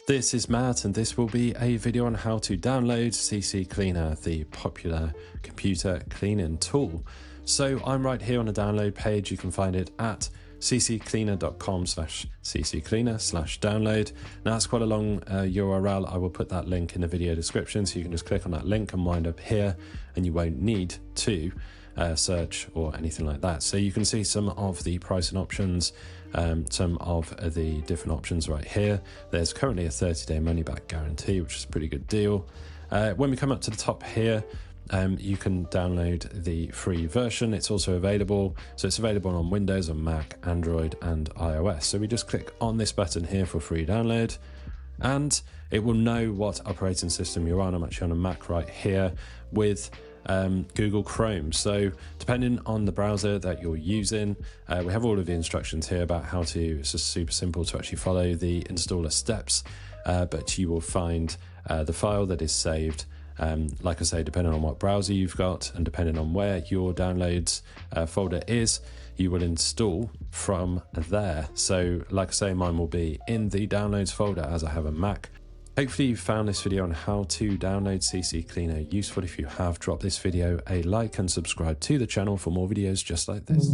This is Matt, and this will be a video on how to download CCleaner, the popular computer cleaning tool. So I'm right here on the download page. You can find it at ccleaner.com/ccleaner/download. Now that's quite a long URL. I will put that link in the video description, so you can just click on that link and wind up here, and you won't need to search or anything like that. So you can see some of the pricing options, some of the different options right here. There's currently a 30-day money-back guarantee, which is a pretty good deal. When we come up to the top here, you can download the free version. It's also available, so it's available on Windows, on Mac, Android, and iOS. So we just click on this button here for free download, and it will know what operating system you're on. I'm actually on a Mac right here with Google Chrome. So depending on the browser that you're using, we have all of the instructions here about how to. It's just super simple to actually follow the installer steps, but you will find the file that is saved. Like I say, depending on what browser you've got and depending on where your downloads folder is, you will install from there. So like I say, mine will be in the downloads folder as I have a Mac. Hopefully you found this video on how to download CCleaner useful. If you have, drop this video a like and subscribe to the channel for more videos just like this.